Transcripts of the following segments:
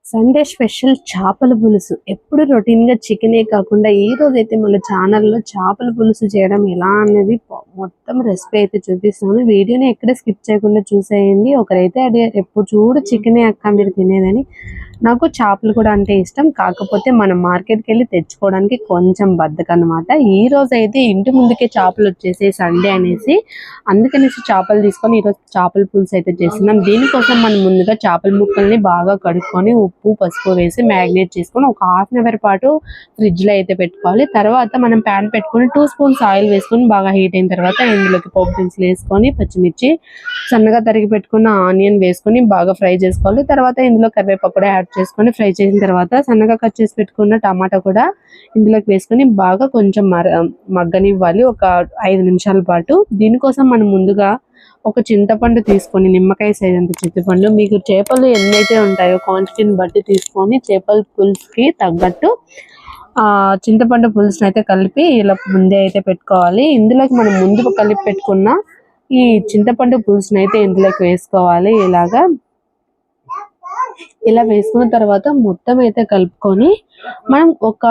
Sunday special చేపల పులుసు. ఎప్పుడు రొటీన్‌గా చికెనే కాకుండా ఈ రోజైతే మన ఛానల్‌లో చేపల పులుసు చేయడం ఎలా అనేది మొత్తం రెసిపీ అయితే చూపిస్తాను. వీడియోని ఎక్కడ స్కిప్ చేయకుండా చూసేయండి. ఒకరైతే అడిగారు, ఎప్పుడు చూడు చికెనే అక్క మీరు తినేదని. నాకు చేపలు కూడా అంటే ఇష్టం. కాకపోతే మనం మార్కెట్‌కి వెళ్ళి తెచ్చుకోవడానికి కొంచెం బద్ధకం అనమాట. ఈ రోజు అయితే ఇంటి ముందుకే చేపలు వచ్చేసాయి సండే అనేసి. అందుకనేసి చేపలు తీసుకొని ఈరోజు చేపల పులుసు అయితే చేస్తున్నాం. దీనికోసం మనం ముందుగా చేపల ముక్కల్ని బాగా కడుక్కొని ఉప్పు పసుపు వేసి మ్యారినేట్ చేసుకొని ఒక హాఫ్ అన్ అవర్ పాటు ఫ్రిడ్జ్లో అయితే పెట్టుకోవాలి. తర్వాత మనం ప్యాన్ పెట్టుకొని 2 స్పూన్స్ ఆయిల్ వేసుకొని బాగా హీట్ అయిన తర్వాత ఇందులోకి పోపు దినుసులు వేసుకొని పచ్చిమిర్చి సన్నగా తరిగి పెట్టుకున్న ఆనియన్ వేసుకొని బాగా ఫ్రై చేసుకోవాలి. తర్వాత ఇందులో కరివేపాకు కూడా యాడ్ చేసుకొని ఫ్రై చేసిన తర్వాత సన్నగా కట్ చేసి పెట్టుకున్న టమాటా కూడా ఇందులోకి వేసుకొని బాగా కొంచెం మగ్గనివ్వాలి ఒక 5 నిమిషాల పాటు. దీనికోసం మనం ముందుగా ఒక చింతపండు తీసుకొని, నిమ్మకాయ సైజ్ అంత చింతపండు, మీకు చేపలు ఎన్నైతే ఉంటాయో క్వాంటిటీని బట్టి తీసుకొని చేపల పులుసుకి తగ్గట్టు చింతపండు పులుసుని అయితే కలిపి ఇలా ముందే అయితే పెట్టుకోవాలి. ఇందులోకి మనం ముందు కలిపి పెట్టుకున్న ఈ చింతపండు పులుసుని అయితే ఇందులోకి వేసుకోవాలి. ఇలా వేసుకున్న తర్వాత మొత్తం అయితే కలుపుకొని మనం ఒక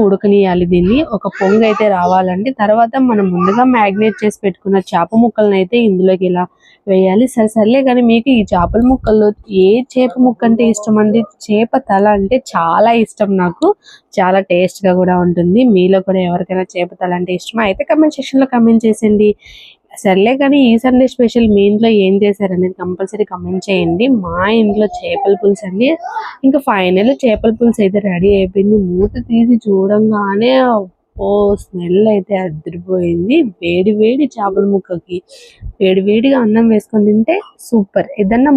ఉడకనియాలి. దీన్ని ఒక పొంగు అయితే రావాలండి. తర్వాత మనం ముందుగా మ్యాగ్నేట్ చేసి పెట్టుకున్న చేప ముక్కలను అయితే ఇందులోకి ఇలా వేయాలి. సర్లే కానీ మీకు ఈ చేపల ముక్కల్లో ఏ చేప ముక్క అంటే ఇష్టం అండి? చేప తల అంటే చాలా ఇష్టం నాకు. చాలా టేస్ట్గా కూడా ఉంటుంది. మీలో కూడా ఎవరికైనా చేప తల అంటే ఇష్టమా అయితే కమెంట్ సెక్షన్లో కమెంట్ చేసేయండి. సర్లే కానీ ఈ సండే స్పెషల్ మీ ఇంట్లో ఏం చేశారనేది కంపల్సరీ కమెంట్ చేయండి. మా ఇంట్లో చేపల పులుసు అండి. ఇంకా ఫైనల్ చేపల పులుసు అయితే రెడీ అయిపోయింది. మూత తీసి చూడంగానే స్మెల్ అయితే అదిరిపోయింది. వేడి వేడి చేపల ముక్కకి వేడి వేడిగా అన్నం వేసుకొని తింటే సూపర్. ఏదన్నా